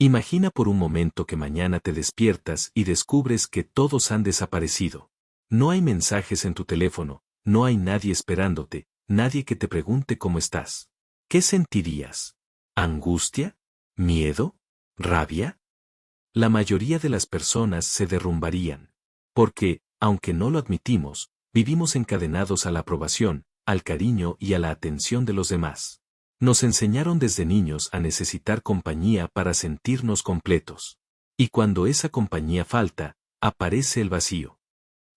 Imagina por un momento que mañana te despiertas y descubres que todos han desaparecido. No hay mensajes en tu teléfono, no hay nadie esperándote, nadie que te pregunte cómo estás. ¿Qué sentirías? ¿Angustia? ¿Miedo? ¿Rabia? La mayoría de las personas se derrumbarían. Porque, aunque no lo admitimos, vivimos encadenados a la aprobación, al cariño y a la atención de los demás. Nos enseñaron desde niños a necesitar compañía para sentirnos completos. Y cuando esa compañía falta, aparece el vacío.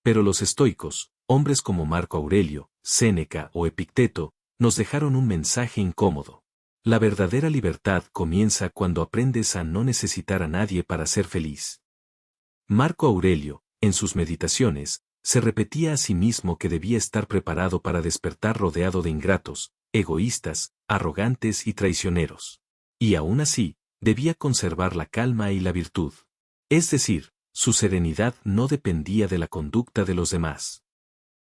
Pero los estoicos, hombres como Marco Aurelio, Séneca o Epicteto, nos dejaron un mensaje incómodo. La verdadera libertad comienza cuando aprendes a no necesitar a nadie para ser feliz. Marco Aurelio, en sus meditaciones, se repetía a sí mismo que debía estar preparado para despertar rodeado de ingratos, egoístas, arrogantes y traicioneros. Y aún así, debía conservar la calma y la virtud. Es decir, su serenidad no dependía de la conducta de los demás.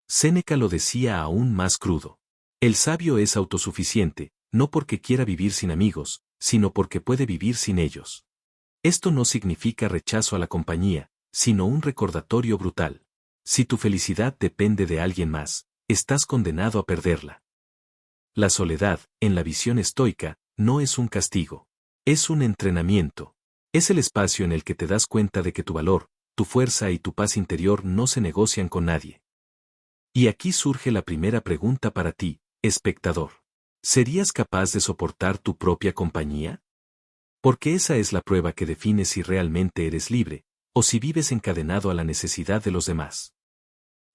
Séneca lo decía aún más crudo. El sabio es autosuficiente, no porque quiera vivir sin amigos, sino porque puede vivir sin ellos. Esto no significa rechazo a la compañía, sino un recordatorio brutal. Si tu felicidad depende de alguien más, estás condenado a perderla. La soledad, en la visión estoica, no es un castigo. Es un entrenamiento. Es el espacio en el que te das cuenta de que tu valor, tu fuerza y tu paz interior no se negocian con nadie. Y aquí surge la primera pregunta para ti, espectador. ¿Serías capaz de soportar tu propia compañía? Porque esa es la prueba que define si realmente eres libre, o si vives encadenado a la necesidad de los demás.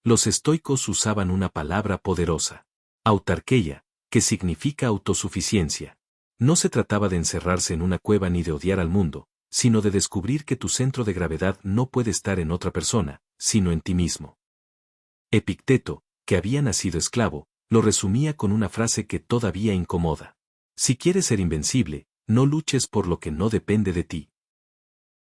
Los estoicos usaban una palabra poderosa, autarkeia, que significa autosuficiencia. No se trataba de encerrarse en una cueva ni de odiar al mundo, sino de descubrir que tu centro de gravedad no puede estar en otra persona, sino en ti mismo. Epicteto, que había nacido esclavo, lo resumía con una frase que todavía incomoda. Si quieres ser invencible, no luches por lo que no depende de ti.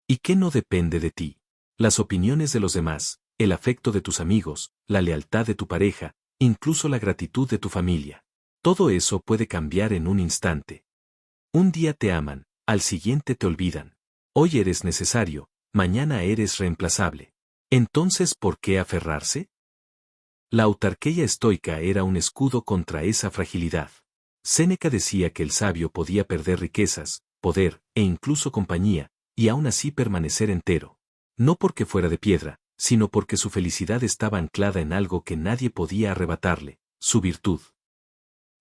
¿Y qué no depende de ti? Las opiniones de los demás, el afecto de tus amigos, la lealtad de tu pareja, incluso la gratitud de tu familia. Todo eso puede cambiar en un instante. Un día te aman, al siguiente te olvidan. Hoy eres necesario, mañana eres reemplazable. Entonces, ¿por qué aferrarse? La autarquía estoica era un escudo contra esa fragilidad. Séneca decía que el sabio podía perder riquezas, poder, e incluso compañía, y aún así permanecer entero. No porque fuera de piedra, sino porque su felicidad estaba anclada en algo que nadie podía arrebatarle, su virtud.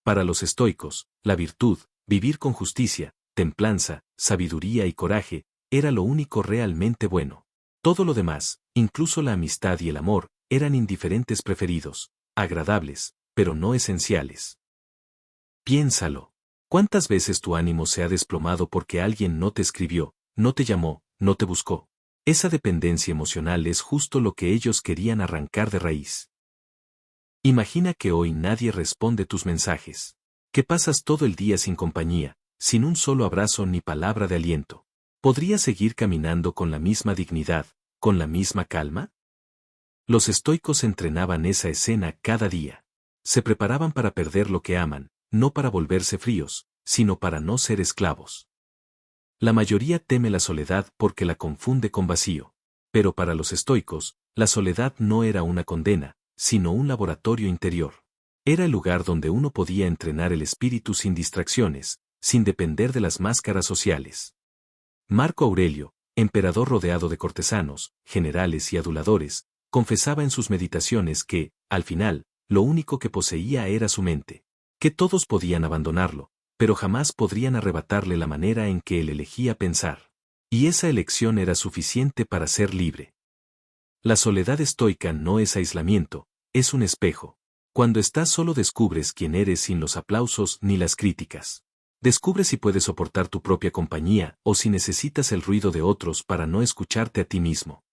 Para los estoicos, la virtud, vivir con justicia, templanza, sabiduría y coraje, era lo único realmente bueno. Todo lo demás, incluso la amistad y el amor, eran indiferentes preferidos, agradables, pero no esenciales. Piénsalo. ¿Cuántas veces tu ánimo se ha desplomado porque alguien no te escribió, no te llamó, no te buscó? Esa dependencia emocional es justo lo que ellos querían arrancar de raíz. Imagina que hoy nadie responde tus mensajes. Que pasas todo el día sin compañía, sin un solo abrazo ni palabra de aliento. ¿Podrías seguir caminando con la misma dignidad, con la misma calma? Los estoicos entrenaban esa escena cada día. Se preparaban para perder lo que aman, no para volverse fríos, sino para no ser esclavos. La mayoría teme la soledad porque la confunde con vacío. Pero para los estoicos, la soledad no era una condena, sino un laboratorio interior. Era el lugar donde uno podía entrenar el espíritu sin distracciones, sin depender de las máscaras sociales. Marco Aurelio, emperador rodeado de cortesanos, generales y aduladores, confesaba en sus meditaciones que, al final, lo único que poseía era su mente. Que todos podían abandonarlo, pero jamás podrían arrebatarle la manera en que él elegía pensar. Y esa elección era suficiente para ser libre. La soledad estoica no es aislamiento, es un espejo. Cuando estás solo descubres quién eres sin los aplausos ni las críticas. Descubres si puedes soportar tu propia compañía o si necesitas el ruido de otros para no escucharte a ti mismo.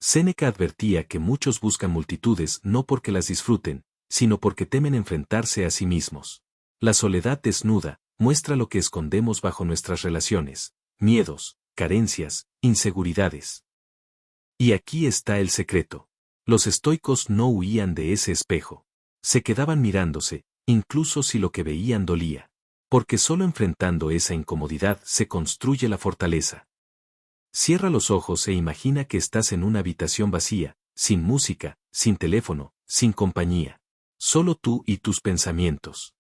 Séneca advertía que muchos buscan multitudes no porque las disfruten, sino porque temen enfrentarse a sí mismos. La soledad desnuda muestra lo que escondemos bajo nuestras relaciones, miedos, carencias, inseguridades. Y aquí está el secreto. Los estoicos no huían de ese espejo. Se quedaban mirándose, incluso si lo que veían dolía. Porque solo enfrentando esa incomodidad se construye la fortaleza. Cierra los ojos e imagina que estás en una habitación vacía, sin música, sin teléfono, sin compañía. Solo tú y tus pensamientos.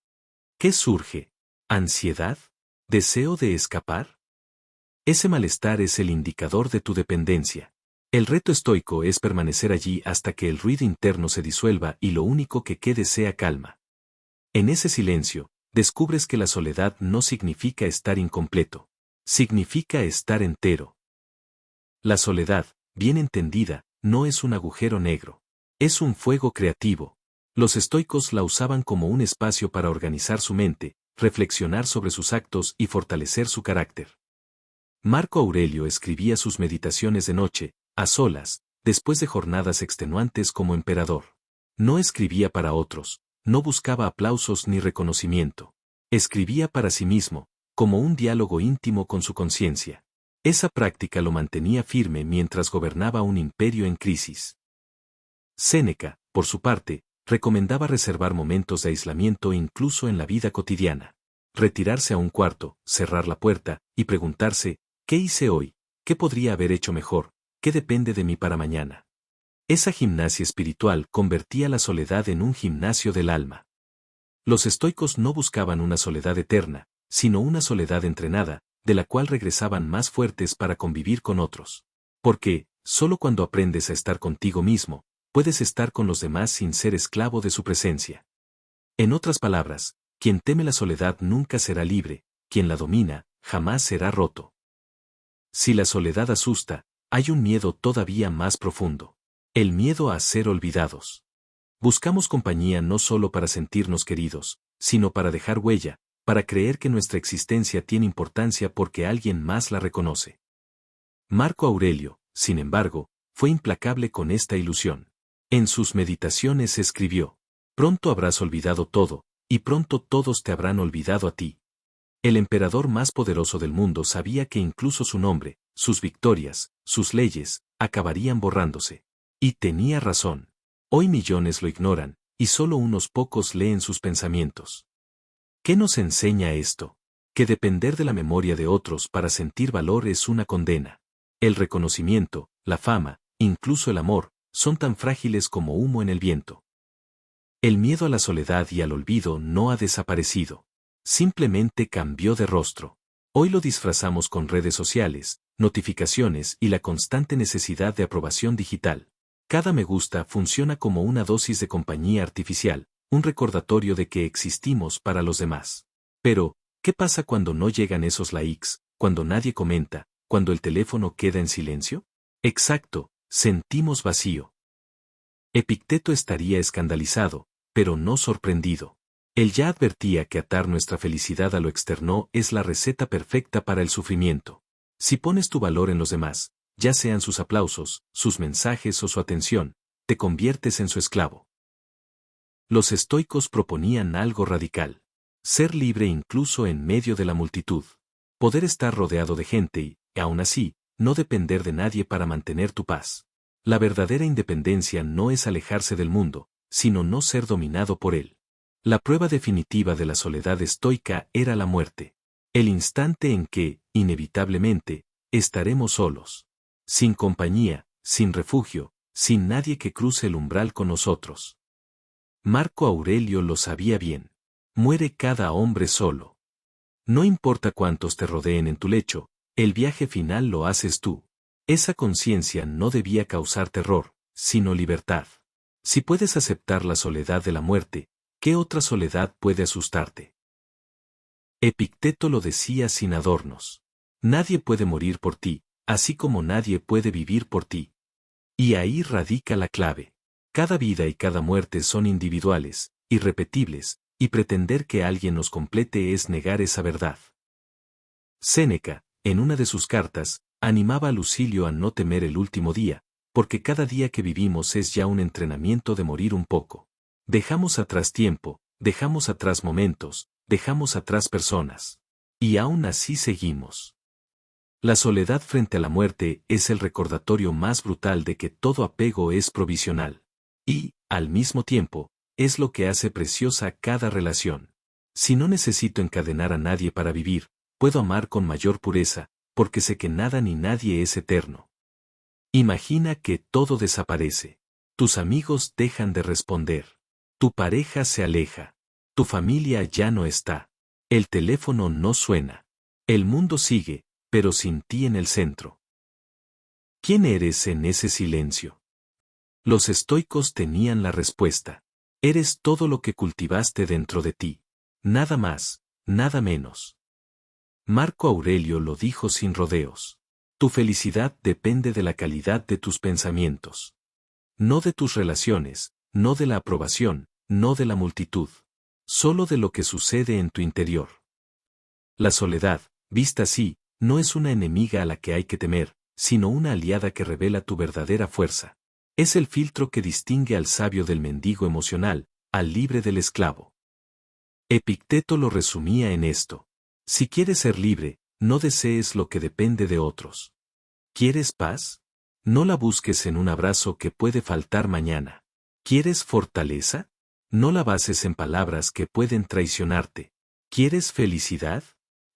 ¿Qué surge? ¿Ansiedad? ¿Deseo de escapar? Ese malestar es el indicador de tu dependencia. El reto estoico es permanecer allí hasta que el ruido interno se disuelva y lo único que quede sea calma. En ese silencio, descubres que la soledad no significa estar incompleto. Significa estar entero. La soledad, bien entendida, no es un agujero negro. Es un fuego creativo. Los estoicos la usaban como un espacio para organizar su mente, reflexionar sobre sus actos y fortalecer su carácter. Marco Aurelio escribía sus meditaciones de noche, a solas, después de jornadas extenuantes como emperador. No escribía para otros, no buscaba aplausos ni reconocimiento. Escribía para sí mismo, como un diálogo íntimo con su conciencia. Esa práctica lo mantenía firme mientras gobernaba un imperio en crisis. Séneca, por su parte, recomendaba reservar momentos de aislamiento incluso en la vida cotidiana. Retirarse a un cuarto, cerrar la puerta, y preguntarse, ¿qué hice hoy? ¿Qué podría haber hecho mejor? ¿Qué depende de mí para mañana? Esa gimnasia espiritual convertía la soledad en un gimnasio del alma. Los estoicos no buscaban una soledad eterna, sino una soledad entrenada, de la cual regresaban más fuertes para convivir con otros. Porque, solo cuando aprendes a estar contigo mismo, puedes estar con los demás sin ser esclavo de su presencia. En otras palabras, quien teme la soledad nunca será libre, quien la domina, jamás será roto. Si la soledad asusta, hay un miedo todavía más profundo. El miedo a ser olvidados. Buscamos compañía no solo para sentirnos queridos, sino para dejar huella, para creer que nuestra existencia tiene importancia porque alguien más la reconoce. Marco Aurelio, sin embargo, fue implacable con esta ilusión. En sus meditaciones escribió: pronto habrás olvidado todo, y pronto todos te habrán olvidado a ti. El emperador más poderoso del mundo sabía que incluso su nombre, sus victorias, sus leyes, acabarían borrándose. Y tenía razón. Hoy millones lo ignoran, y solo unos pocos leen sus pensamientos. ¿Qué nos enseña esto? Que depender de la memoria de otros para sentir valor es una condena. El reconocimiento, la fama, incluso el amor, son tan frágiles como humo en el viento. El miedo a la soledad y al olvido no ha desaparecido. Simplemente cambió de rostro. Hoy lo disfrazamos con redes sociales, notificaciones y la constante necesidad de aprobación digital. Cada me gusta funciona como una dosis de compañía artificial, un recordatorio de que existimos para los demás. Pero, ¿qué pasa cuando no llegan esos likes, cuando nadie comenta, cuando el teléfono queda en silencio? Exacto, sentimos vacío. Epicteto estaría escandalizado, pero no sorprendido. Él ya advertía que atar nuestra felicidad a lo externo es la receta perfecta para el sufrimiento. Si pones tu valor en los demás, ya sean sus aplausos, sus mensajes o su atención, te conviertes en su esclavo. Los estoicos proponían algo radical. Ser libre incluso en medio de la multitud. Poder estar rodeado de gente y, aún así, no depender de nadie para mantener tu paz. La verdadera independencia no es alejarse del mundo, sino no ser dominado por él. La prueba definitiva de la soledad estoica era la muerte. El instante en que, inevitablemente, estaremos solos. Sin compañía, sin refugio, sin nadie que cruce el umbral con nosotros. Marco Aurelio lo sabía bien. Muere cada hombre solo. No importa cuántos te rodeen en tu lecho, el viaje final lo haces tú. Esa conciencia no debía causar terror, sino libertad. Si puedes aceptar la soledad de la muerte, ¿qué otra soledad puede asustarte? Epicteto lo decía sin adornos. Nadie puede morir por ti, así como nadie puede vivir por ti. Y ahí radica la clave. Cada vida y cada muerte son individuales, irrepetibles, y pretender que alguien nos complete es negar esa verdad. Séneca, en una de sus cartas, animaba a Lucilio a no temer el último día, porque cada día que vivimos es ya un entrenamiento de morir un poco. Dejamos atrás tiempo, dejamos atrás momentos, dejamos atrás personas. Y aún así seguimos. La soledad frente a la muerte es el recordatorio más brutal de que todo apego es provisional. Y, al mismo tiempo, es lo que hace preciosa cada relación. Si no necesito encadenar a nadie para vivir, puedo amar con mayor pureza, porque sé que nada ni nadie es eterno. Imagina que todo desaparece. Tus amigos dejan de responder. Tu pareja se aleja. Tu familia ya no está. El teléfono no suena. El mundo sigue, pero sin ti en el centro. ¿Quién eres en ese silencio? Los estoicos tenían la respuesta. Eres todo lo que cultivaste dentro de ti. Nada más, nada menos. Marco Aurelio lo dijo sin rodeos. Tu felicidad depende de la calidad de tus pensamientos. No de tus relaciones, no de la aprobación, no de la multitud. Solo de lo que sucede en tu interior. La soledad, vista así, no es una enemiga a la que hay que temer, sino una aliada que revela tu verdadera fuerza. Es el filtro que distingue al sabio del mendigo emocional, al libre del esclavo. Epicteto lo resumía en esto. Si quieres ser libre, no desees lo que depende de otros. ¿Quieres paz? No la busques en un abrazo que puede faltar mañana. ¿Quieres fortaleza? No la bases en palabras que pueden traicionarte. ¿Quieres felicidad?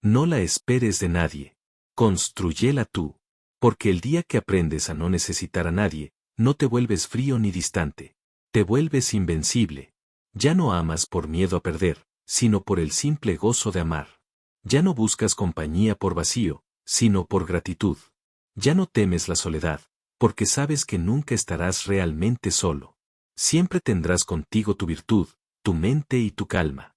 No la esperes de nadie. Constrúyela tú. Porque el día que aprendes a no necesitar a nadie, no te vuelves frío ni distante. Te vuelves invencible. Ya no amas por miedo a perder, sino por el simple gozo de amar. Ya no buscas compañía por vacío, sino por gratitud. Ya no temes la soledad, porque sabes que nunca estarás realmente solo. Siempre tendrás contigo tu virtud, tu mente y tu calma.